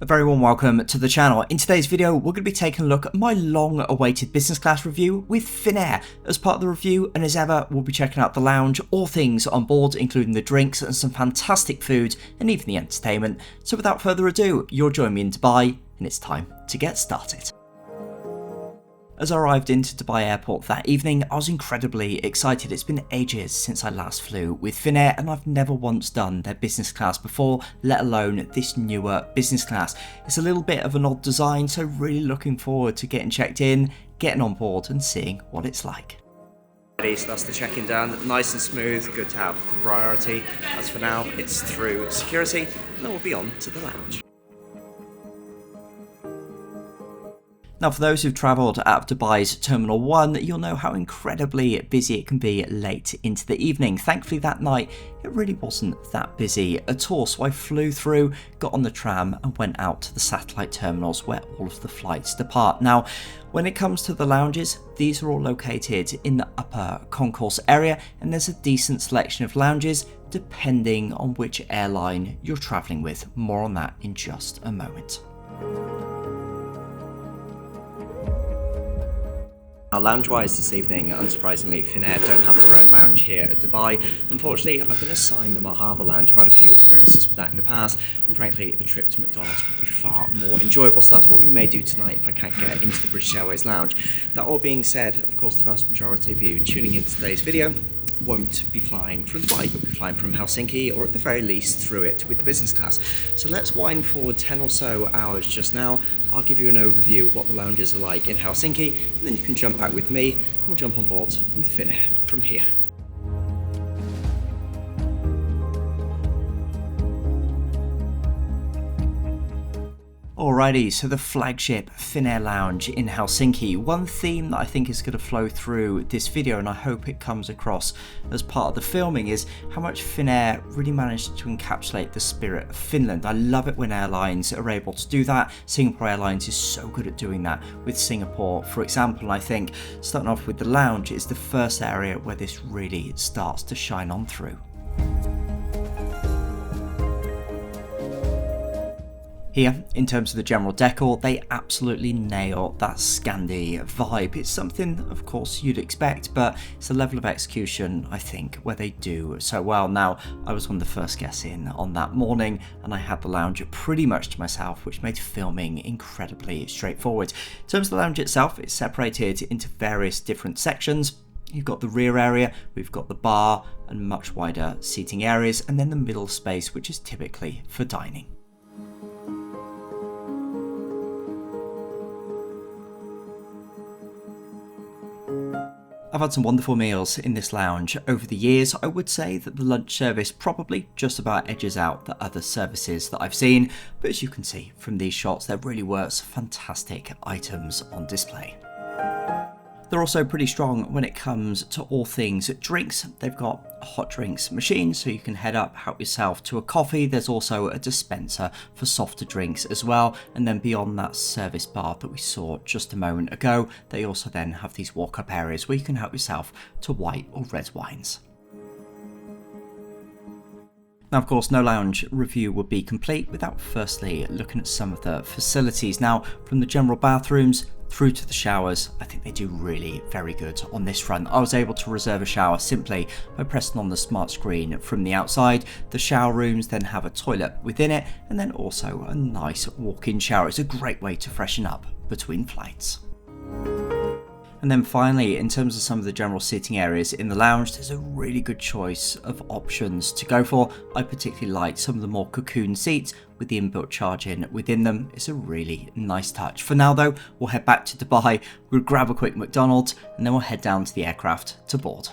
A very warm welcome to the channel. In today's video, we're going to be taking a look at my long-awaited business class review with Finnair. As part of the review, and as ever, we'll be checking out the lounge, all things on board, including the drinks and some fantastic food, and even the entertainment. So without further ado, you'll join me in Dubai, and it's time to get started. As I arrived into Dubai airport that evening, I was incredibly excited. It's been ages since I last flew with Finnair and I've never once done their business class before, let alone this newer business class. It's a little bit of an odd design, so really looking forward to getting checked in, getting on board and seeing what it's like. So that's the check-in done, nice and smooth, good to have the priority. As for now, it's through security and then we'll be on to the lounge. Now, for those who've travelled out of Dubai's Terminal 1, you'll know how incredibly busy it can be late into the evening. Thankfully, that night, it really wasn't that busy at all. So I flew through, got on the tram and went out to the satellite terminals where all of the flights depart. Now, when it comes to the lounges, these are all located in the upper concourse area, and there's a decent selection of lounges depending on which airline you're travelling with. More on that in just a moment. Lounge-wise this evening, unsurprisingly, Finnair don't have their own lounge here at Dubai. Unfortunately, I've been assigned the Harbour Lounge. I've had a few experiences with that in the past, and frankly, a trip to McDonald's would be far more enjoyable. So that's what we may do tonight if I can't get into the British Airways Lounge. That all being said, of course, the vast majority of you tuning into today's video won't be flying from Dubai, but be flying from Helsinki, or at the very least through it with the business class. So let's wind forward 10 or so hours just now. I'll give you an overview of what the lounges are like in Helsinki, and then you can jump back with me, and we'll jump on board with Finnair from here. Alrighty, so the flagship Finnair lounge in Helsinki. One theme that I think is going to flow through this video, and I hope it comes across as part of the filming, is how much Finnair really managed to encapsulate the spirit of Finland. I love it when airlines are able to do that. Singapore Airlines is so good at doing that with Singapore, for example, and I think starting off with the lounge is the first area where this really starts to shine on through. Here, in terms of the general decor, they absolutely nail that Scandi vibe. It's something, of course, you'd expect, but it's a level of execution, I think, where they do so well. Now, I was one of the first guests in on that morning, and I had the lounge pretty much to myself, which made filming incredibly straightforward. In terms of the lounge itself, it's separated into various different sections. You've got the rear area, we've got the bar, and much wider seating areas, and then the middle space, which is typically for dining. I've had some wonderful meals in this lounge over the years. I would say that the lunch service probably just about edges out the other services that I've seen, but as you can see from these shots, there really were some fantastic items on display. They're also pretty strong when it comes to all things drinks. They've got a hot drinks machine, so you can head up, help yourself to a coffee. There's also a dispenser for softer drinks as well. And then beyond that service bar that we saw just a moment ago, they also then have these walk-up areas where you can help yourself to white or red wines. Now, of course, no lounge review would be complete without firstly looking at some of the facilities. Now, from the general bathrooms through to the showers, I think they do really very good on this front. I was able to reserve a shower simply by pressing on the smart screen from the outside. The shower rooms then have a toilet within it, and then also a nice walk-in shower. It's a great way to freshen up between flights. And then finally, in terms of some of the general sitting areas in the lounge, there's a really good choice of options to go for. I particularly like some of the more cocoon seats with the inbuilt charging within them. It's a really nice touch. For now though, we'll head back to Dubai, we'll grab a quick McDonald's, and then we'll head down to the aircraft to board.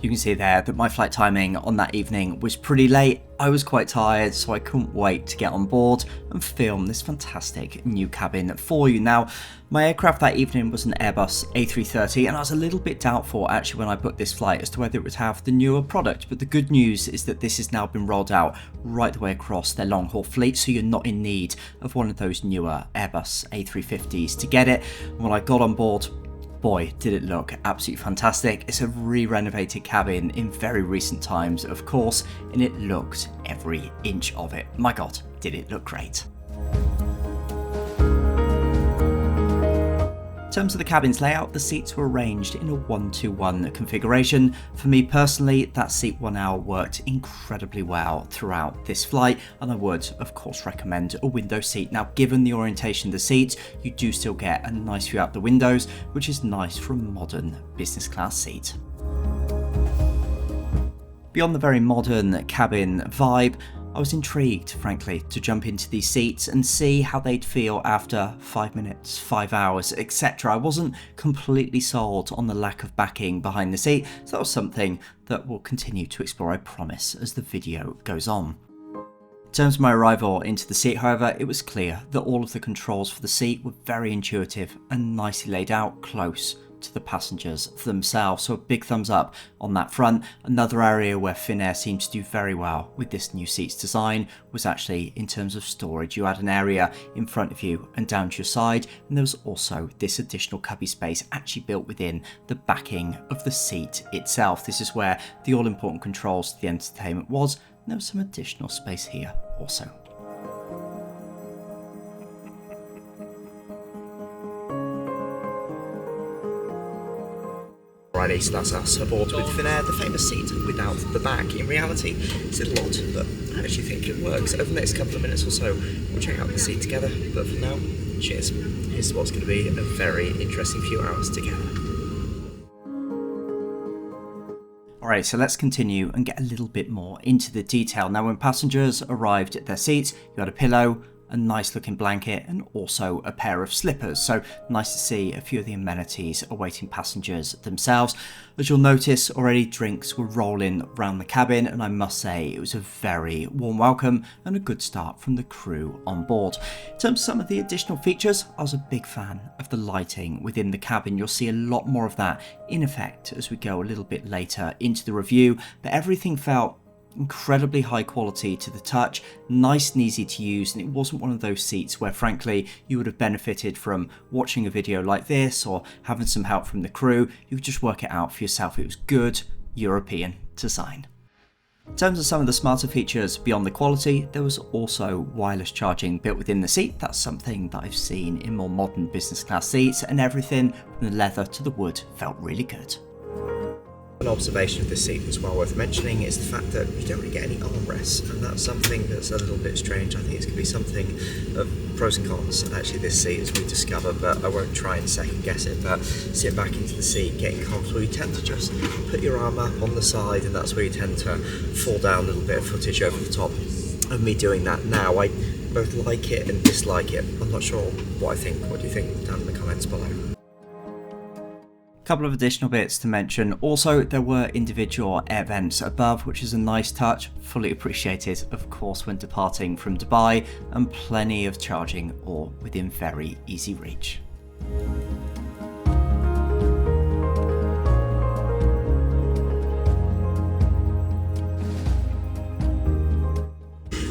You can see there that my flight timing on that evening was pretty late. I was quite tired, so I couldn't wait to get on board and film this fantastic new cabin for you. Now, my aircraft that evening was an Airbus A330, and I was a little bit doubtful actually when I booked this flight as to whether it would have the newer product, but the good news is that this has now been rolled out right the way across their long-haul fleet, so you're not in need of one of those newer Airbus A350s to get it. And when I got on board, boy, did it look absolutely fantastic. It's a re-renovated cabin in very recent times, of course, and it looked every inch of it. My God, did it look great. In terms of the cabin's layout, the seats were arranged in a 1-to-1 configuration. For me personally, that seat 1L worked incredibly well throughout this flight, and I would of course recommend a window seat. Now, given the orientation of the seats, you do still get a nice view out the windows, which is nice for a modern business class seat. Beyond the very modern cabin vibe, I was intrigued, frankly, to jump into these seats and see how they'd feel after 5 minutes, 5 hours, etc. I wasn't completely sold on the lack of backing behind the seat, so that was something that we'll continue to explore, I promise, as the video goes on. In terms of my arrival into the seat, however, it was clear that all of the controls for the seat were very intuitive and nicely laid out close to the passengers themselves, so a big thumbs up on that front. Another area where Finnair seemed to do very well with this new seats design was actually in terms of storage. You had an area in front of you and down to your side, and there was also this additional cubby space actually built within the backing of the seat itself. This is where the all-important controls to the entertainment was, and there was some additional space here also. Alrighty, so that's us aboard with Finnair, the famous seat without the back. In reality, it's a lot, but I actually think it works. Over the next couple of minutes or so, we'll check out the seat together, but for now, cheers. Here's what's going to be a very interesting few hours together. Alright, so let's continue and get a little bit more into the detail. Now, when passengers arrived at their seats, you had a pillow, a nice looking blanket, and also a pair of slippers. So nice to see a few of the amenities awaiting passengers themselves. As you'll notice already, drinks were rolling around the cabin, and I must say it was a very warm welcome and a good start from the crew on board. In terms of some of the additional features, I was a big fan of the lighting within the cabin. You'll see a lot more of that in effect as we go a little bit later into the review, but everything felt incredibly high quality to the touch, nice and easy to use, and it wasn't one of those seats where frankly you would have benefited from watching a video like this or having some help from the crew. You could just work it out for yourself. It was good European design. In terms of some of the smarter features beyond the quality, there was also wireless charging built within the seat. That's something that I've seen in more modern business class seats, and everything from the leather to the wood felt really good. An observation of this seat that's well worth mentioning is the fact that you don't really get any armrests, and that's something that's a little bit strange. I think it's going to be something of pros and cons, and actually this seat as we discover, but I won't try and second guess it, but sit back into the seat, getting comfortable, you tend to just put your arm up on the side, and that's where you tend to fall down. A little bit of footage over the top of me doing that now. I both like it and dislike it. I'm not sure what I think. What do you think? Down in the comments below. Couple of additional bits to mention. Also, there were individual air vents above, which is a nice touch, fully appreciated of course when departing from Dubai, and plenty of charging all within very easy reach.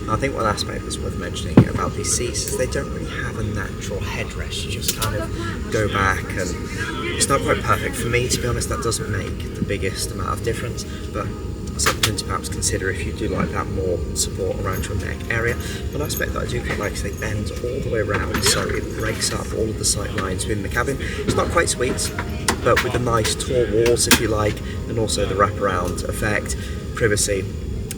I think one aspect that's worth mentioning about these seats is they don't really have a natural headrest. You just kind of go back, and it's not quite perfect. For me, to be honest, that doesn't make the biggest amount of difference, but something to perhaps consider if you do like that more support around your neck area. One aspect that I do quite like is they bend all the way around, so it breaks up all of the sight lines within the cabin. It's not quite sweet, but with the nice tall walls, if you like, and also the wraparound effect, privacy,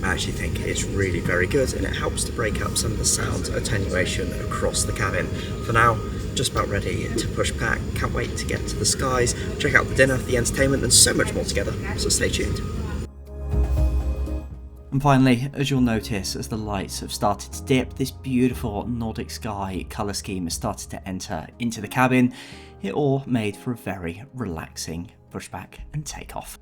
I actually think it's really very good, and it helps to break up some of the sound attenuation across the cabin. For now, just about ready to push back. Can't wait to get to the skies, check out the dinner, the entertainment, and so much more together, so stay tuned. And finally, as you'll notice, as the lights have started to dip, this beautiful Nordic sky colour scheme has started to enter into the cabin. It all made for a very relaxing pushback and takeoff.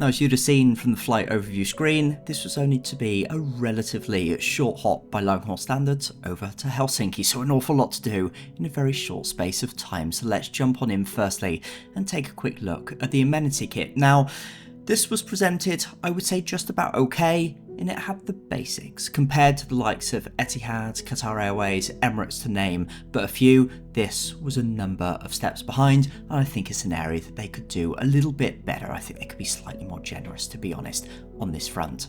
Now, as you'd have seen from the flight overview screen, this was only to be a relatively short hop by long-haul standards over to Helsinki, so an awful lot to do in a very short space of time. So let's jump on in firstly and take a quick look at the Amenity kit. Now, this was presented, I would say, just about okay, and it had the basics compared to the likes of Etihad, Qatar Airways, Emirates to name but a few. This was a number of steps behind, and I think it's an area that they could do a little bit better. I think they could be slightly more generous, to be honest, on this front.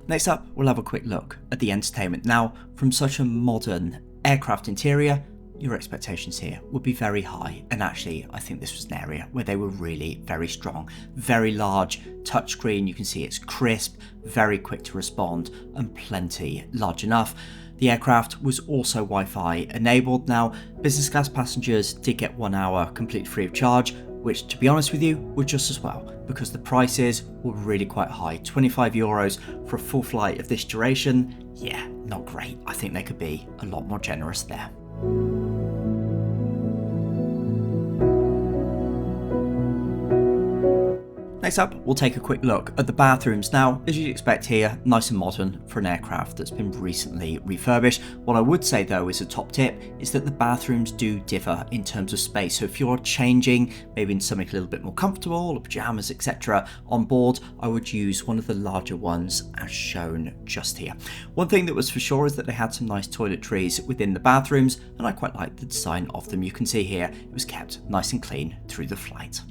Next up, we'll have a quick look at the entertainment. Now, from such a modern aircraft interior, your expectations here would be very high, and actually I think this was an area where they were really very strong. Very large touchscreen, you can see it's crisp, very quick to respond, and plenty large enough. The aircraft was also Wi-Fi enabled. Now, business class passengers did get 1 hour completely free of charge, which, to be honest with you, were just as well, because the prices were really quite high. €25 for a full flight of this duration, yeah, not great. I think they could be a lot more generous there. Next up, we'll take a quick look at the bathrooms. Now, as you'd expect here, nice and modern for an aircraft that's been recently refurbished. What I would say though, is a top tip, is that the bathrooms do differ in terms of space. So if you're changing, maybe in something a little bit more comfortable, or pajamas, etc. on board, I would use one of the larger ones as shown just here. One thing that was for sure is that they had some nice toiletries within the bathrooms, and I quite liked the design of them. You can see here, it was kept nice and clean through the flight.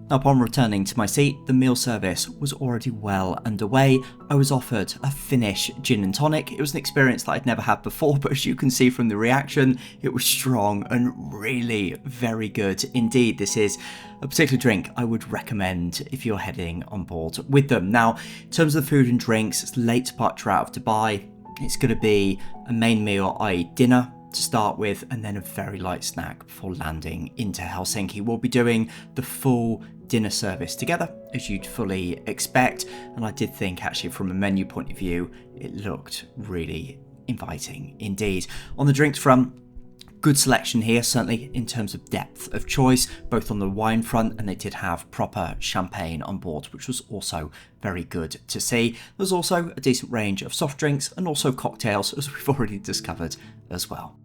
Now, upon returning to my seat, the meal service was already well underway. I was offered a Finnish gin and tonic. It was an experience that I'd never had before, but as you can see from the reaction, it was strong and really very good indeed. This is a particular drink I would recommend if you're heading on board with them. Now, in terms of the food and drinks, it's late departure out of Dubai. It's going to be a main meal, i.e. dinner, to start with, and then a very light snack before landing into Helsinki. We'll be doing the full dinner service together, as you'd fully expect, and I did think actually from a menu point of view it looked really inviting indeed. On the drinks front, good selection here, certainly in terms of depth of choice, both on the wine front, and they did have proper champagne on board, which was also very good to see. There's also a decent range of soft drinks and also cocktails, as we've already discovered as well.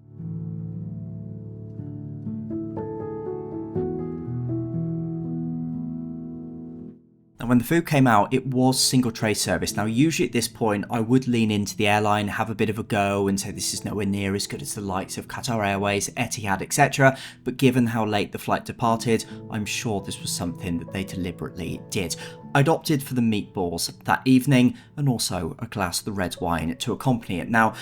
And when the food came out, it was single tray service. Now, usually at this point, I would lean into the airline, have a bit of a go and say this is nowhere near as good as the likes of Qatar Airways, Etihad, etc. But given how late the flight departed, I'm sure this was something that they deliberately did. I'd opted for the meatballs that evening and also a glass of the red wine to accompany it. Now,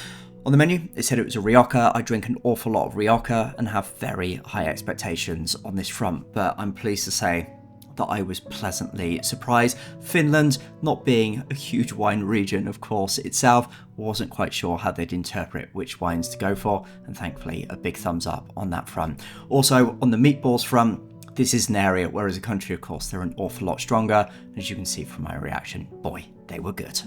on the menu, it said it was a Rioja. I drink an awful lot of Rioja and have very high expectations on this front, but I'm pleased to say that I was pleasantly surprised. Finland, not being a huge wine region, of course, itself, wasn't quite sure how they'd interpret which wines to go for, and thankfully a big thumbs up on that front. Also, on the meatballs front, this is an area where as a country, of course, they're an awful lot stronger. As you can see from my reaction, boy, they were good.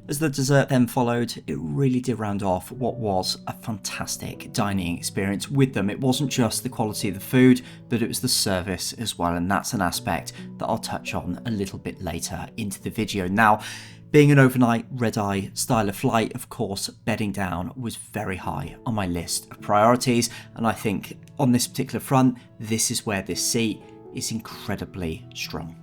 As the dessert then followed, it really did round off what was a fantastic dining experience with them. It wasn't just the quality of the food, but it was the service as well, and that's an aspect that I'll touch on a little bit later into the video. Now, being an overnight red-eye style of flight, of course, bedding down was very high on my list of priorities, and I think on this particular front, this is where this seat is incredibly strong.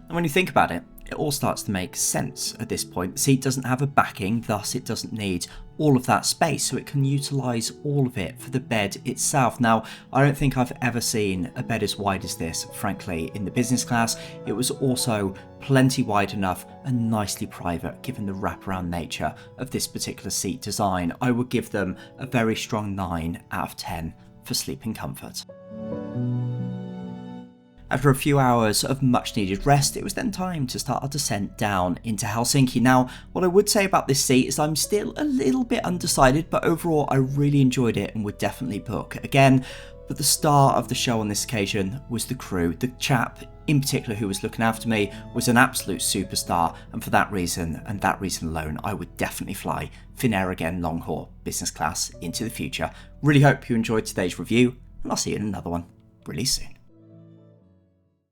And when you think about it, it all starts to make sense at this point. The seat doesn't have a backing, thus it doesn't need all of that space, so it can utilise all of it for the bed itself. Now, I don't think I've ever seen a bed as wide as this, frankly, in the business class. It was also plenty wide enough and nicely private, given the wraparound nature of this particular seat design. I would give them a very strong 9 out of 10 for sleeping comfort. After a few hours of much needed rest, it was then time to start our descent down into Helsinki. Now, what I would say about this seat is I'm still a little bit undecided, but overall I really enjoyed it and would definitely book again. But the star of the show on this occasion was the crew. The chap in particular who was looking after me was an absolute superstar, and for that reason and that reason alone, I would definitely fly Finnair again long haul business class into the future. Really hope you enjoyed today's review, and I'll see you in another one really soon.